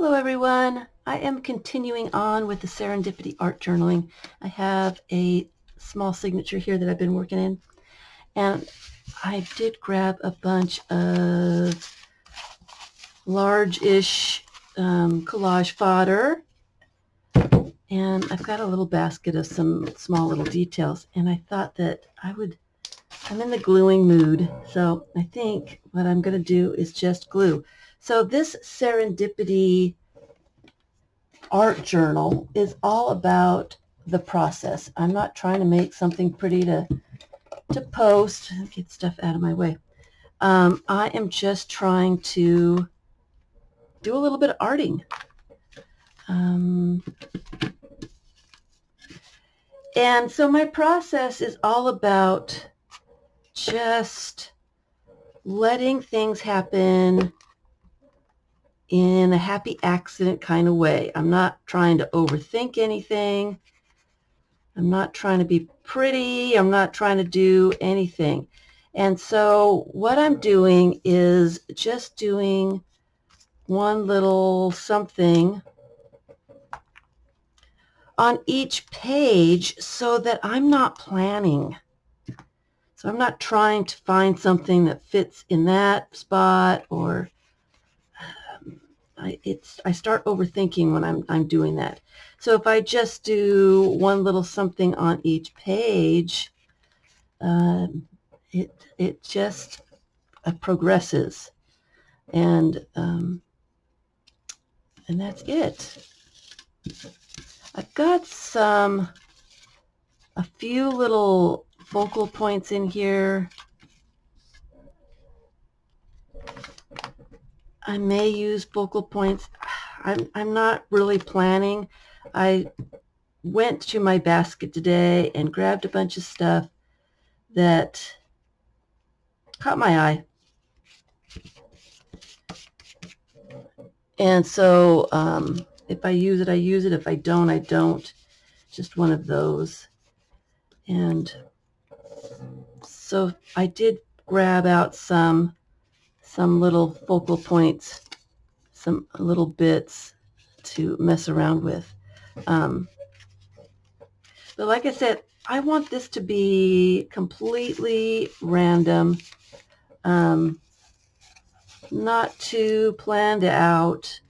Hello everyone. I am continuing on with the Serendipity art journaling. I have a small signature here that I've been working in, and I did grab a bunch of large-ish collage fodder, and I've got a little basket of some small little details, and I thought that I'm in the gluing mood, so I think what I'm going to do is just glue. So this Serendipity art journal is all about the process. I'm not trying to make something pretty to post, get stuff out of my way. I am just trying to do a little bit of arting. And so my process is all about just letting things happen in a happy accident kind of way. I'm not trying to overthink anything. I'm not trying to be pretty. I'm not trying to do anything. And so what I'm doing is just doing one little something on each page so that I'm not planning. So I'm not trying to find something that fits in that spot, or I start overthinking when I'm doing that. So if I just do one little something on each page, it just progresses, and that's it. I've got a few little focal points in here. I may use focal points. I'm not really planning. I went to my basket today and grabbed a bunch of stuff that caught my eye. And so if I use it, I use it. If I don't, I don't. Just one of those. And so I did grab out some little focal points, some little bits to mess around with. But like I said, I want this to be completely random, not too planned out.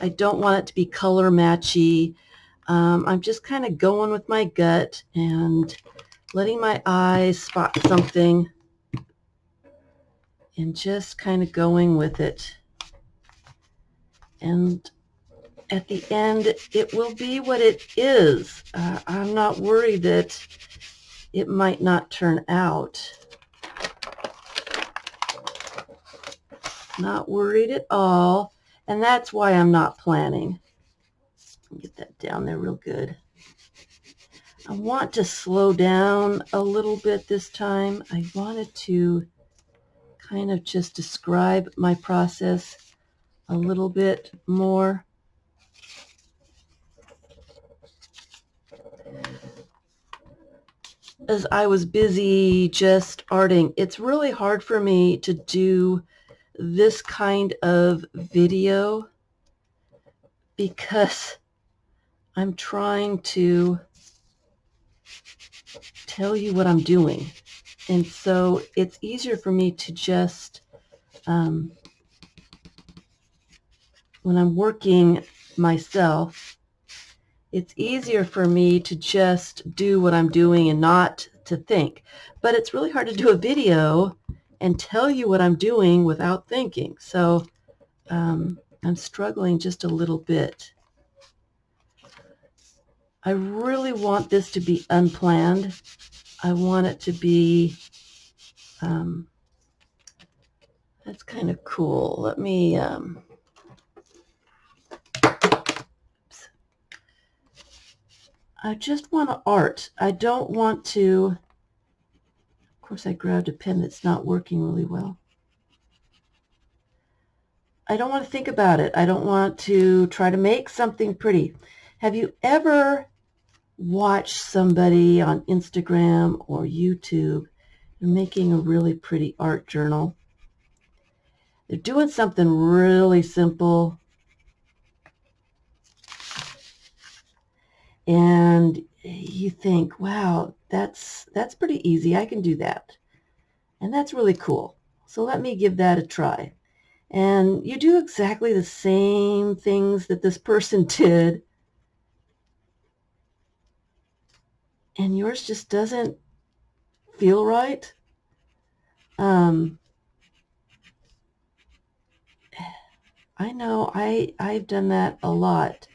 I don't want it to be color matchy. I'm just kind of going with my gut and letting my eyes spot something and just kind of going with it. And at the end, it will be what it is. I'm not worried that it might not turn out. Not worried at all. And that's why I'm not planning. Get that down there real good. I want to slow down a little bit this time. I wanted to kind of just describe my process a little bit more. As I was busy just arting, it's really hard for me to do this kind of video because I'm trying to tell you what I'm doing. And so it's easier for me to just, when I'm working myself, it's easier for me to just do what I'm doing and not to think. But it's really hard to do a video and tell you what I'm doing without thinking. So I'm struggling just a little bit. I really want this to be unplanned. I want it to be, that's kind of cool. Let me, I just want to art. I don't want to, of course I grabbed a pen that's not working really well. I don't want to think about it. I don't want to try to make something pretty. Have you ever watched somebody on Instagram or YouTube making a really pretty art journal? They're doing something really simple, and you think, wow, that's pretty easy. I can do that. And that's really cool. So let me give that a try. And you do exactly the same things that this person did, and yours just doesn't feel right. I know I've done that a lot.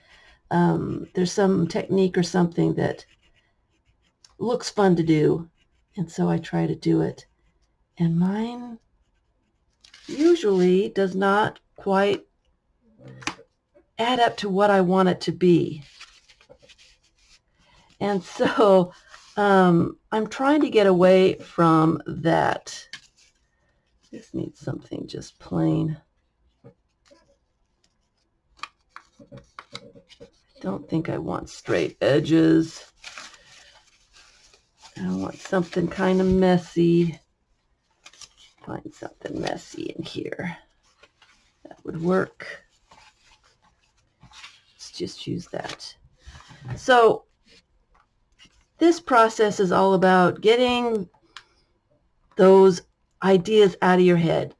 There's some technique or something that looks fun to do, and so I try to do it. And mine usually does not quite add up to what I want it to be. And so I'm trying to get away from that. This needs something just plain. I don't think I want straight edges. I want something kind of messy. Find something messy in here. That would work. Let's just use that. So this process is all about getting those ideas out of your head.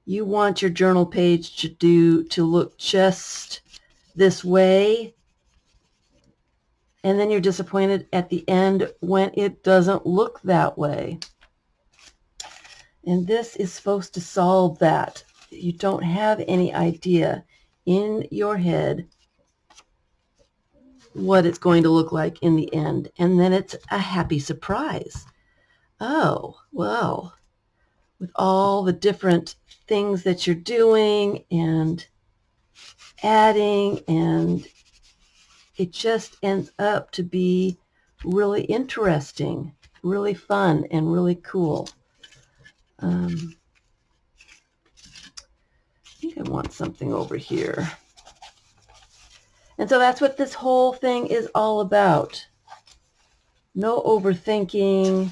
You want your journal page to look just this way, and then you're disappointed at the end when it doesn't look that way. And this is supposed to solve that. You don't have any idea in your head what it's going to look like in the end. And then it's a happy surprise. Oh, well, with all the different things that you're doing and adding, and it just ends up to be really interesting, really fun, and really cool. I think I want something over here. And so that's what this whole thing is all about. No overthinking.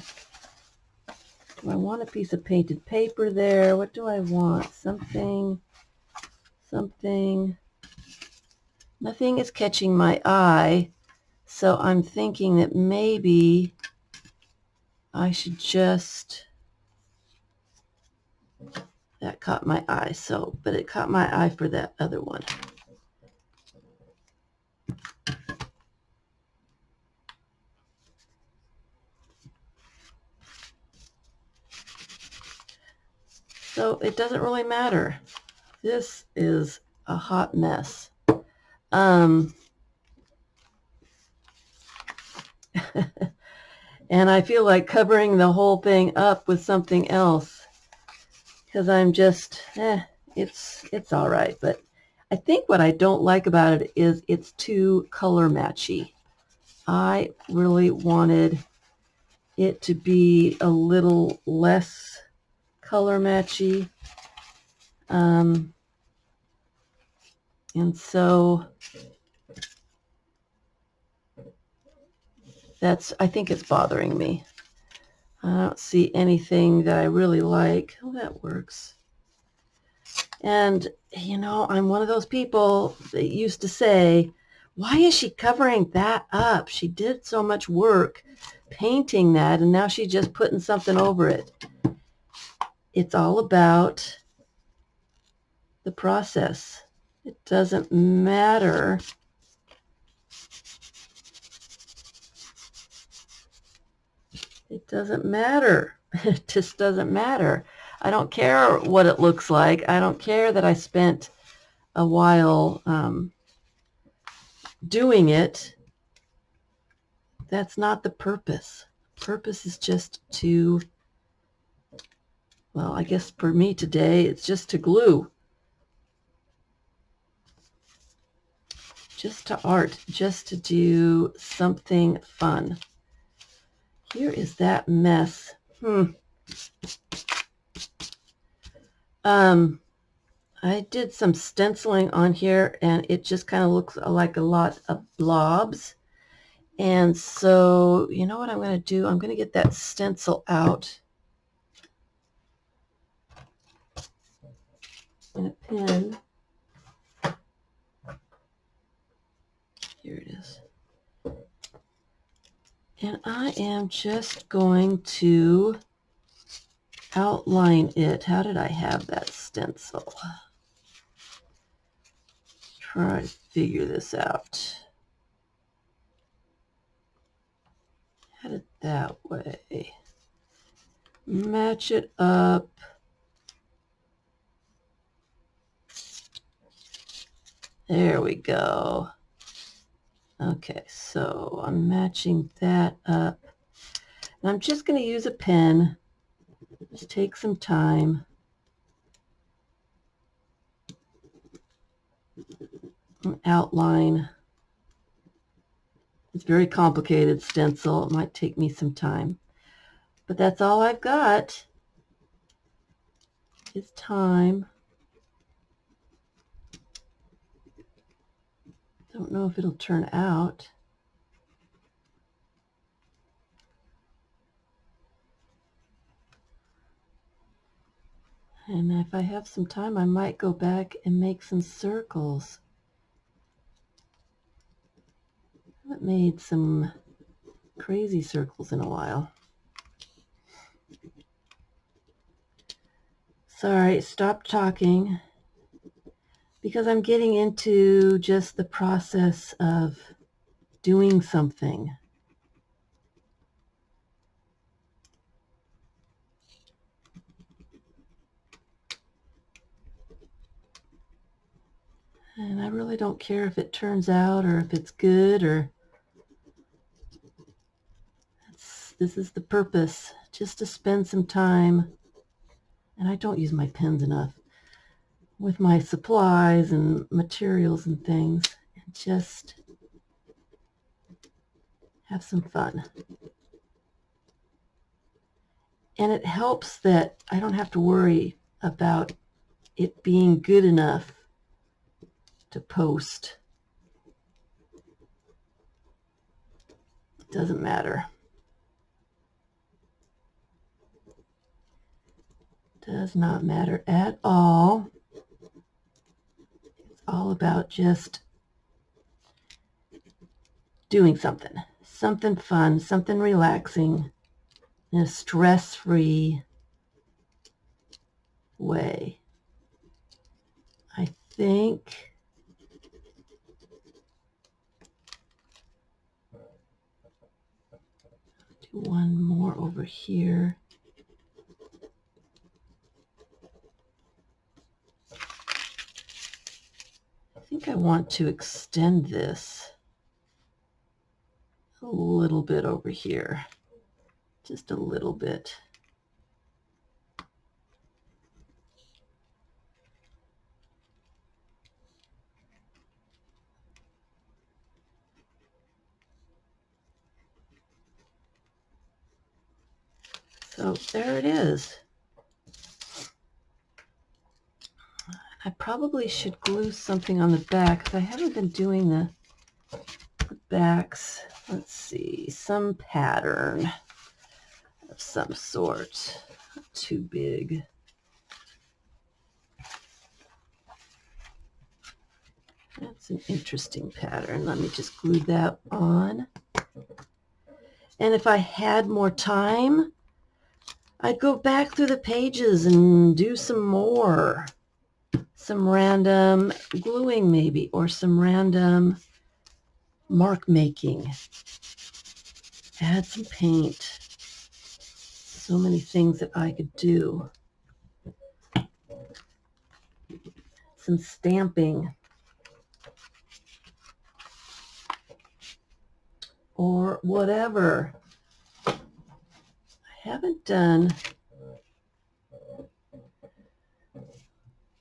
Do I want a piece of painted paper there? What do I want? Something. Nothing is catching my eye. So I'm thinking that maybe I should just, that caught my eye. So, but it caught my eye for that other one. So it doesn't really matter. This is a hot mess. And I feel like covering the whole thing up with something else because I'm just, it's all right. But I think what I don't like about it is it's too color matchy. I really wanted it to be a little less color matchy. And so I think it's bothering me. I don't see anything that I really like. Oh, that works. And, you know, I'm one of those people that used to say, why is she covering that up? She did so much work painting that, and now she's just putting something over it. It's all about the process. It doesn't matter. It doesn't matter. It just doesn't matter. I don't care what it looks like. I don't care that I spent a while doing it. That's not the purpose. Purpose is just to, well, I guess for me today, it's just to glue. Just to art. Just to do something fun. Here is that mess. I did some stenciling on here, and it just kind of looks like a lot of blobs. And so, you know what I'm going to do? I'm going to get that stencil out in a pen. Here it is. And I am just going to outline it. How did I have that stencil? Try to figure this out. Had it that way. Match it up. There we go. Okay, so I'm matching that up. And I'm just going to use a pen. Just take some time. And outline. It's very complicated stencil. It might take me some time. But that's all I've got is time. Don't know if it'll turn out. And if I have some time, I might go back and make some circles. I haven't made some crazy circles in a while. Sorry, stop talking because I'm getting into just the process of doing something. And I really don't care if it turns out or if it's good or this is the purpose, just to spend some time. And I don't use my pens enough with my supplies and materials and things, and just have some fun. And it helps that I don't have to worry about it being good enough to post. It doesn't matter. Does not matter at all. It's all about just doing something fun, something relaxing, in a stress-free way. I think do one more over here. I think I want to extend this a little bit over here, just a little bit. So there it is. I probably should glue something on the back because I haven't been doing the backs. Let's see, some pattern of some sort. Not too big. That's an interesting pattern. Let me just glue that on. And if I had more time, I'd go back through the pages and do some more. Some random gluing maybe, or some random mark making. Add some paint. So many things that I could do. Some stamping. Or whatever. I haven't done,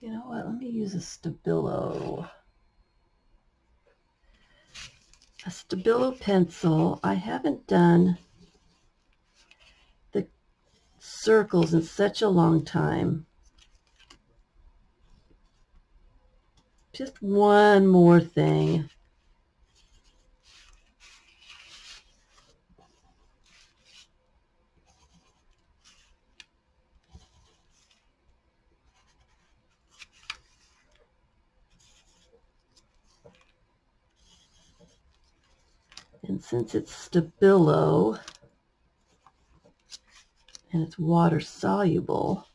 you know what, let me use a Stabilo. A Stabilo pencil. I haven't done the circles in such a long time. Just one more thing. And since it's Stabilo and it's water soluble,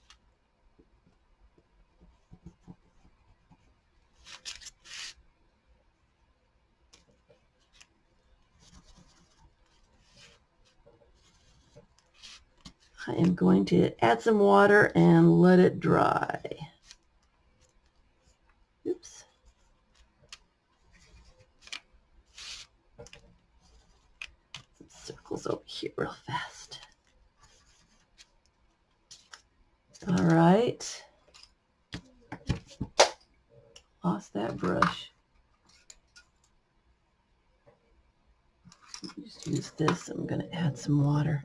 I am going to add some water and let it dry. Oops. Some circles over here real fast. All right. Lost that brush. Just use this. I'm going to add some water.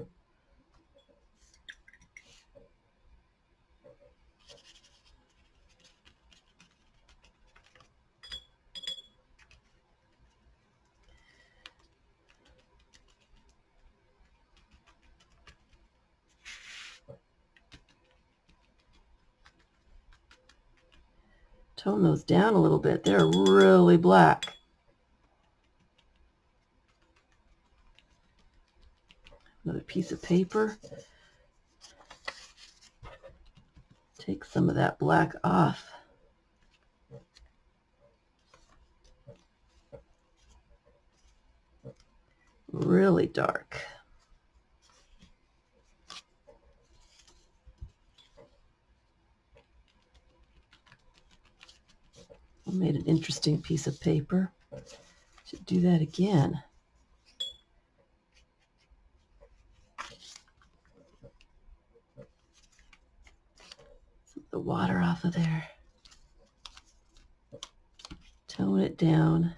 Tone those down a little bit. They're really black. Another piece of paper. Take some of that black off. Really dark. I made an interesting piece of paper. Should do that again. Some of the water off of there. Tone it down.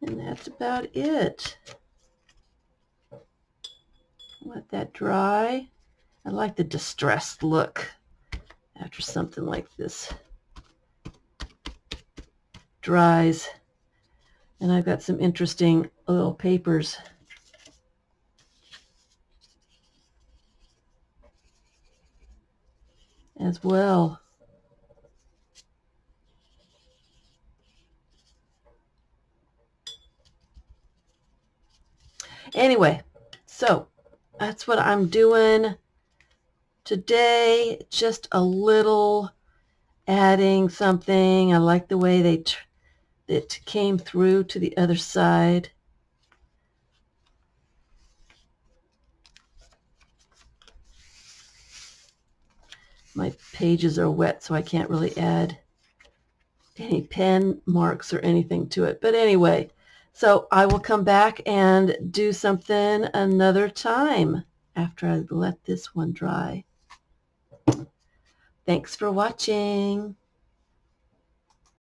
And that's about it. Let that dry. I like the distressed look after something like this dries. And I've got some interesting little papers as well. Anyway, so that's what I'm doing today. Just a little adding something. I like the way it came through to the other side. My pages are wet, so I can't really add any pen marks or anything to it. But anyway, so I will come back and do something another time after I let this one dry. Thanks for watching.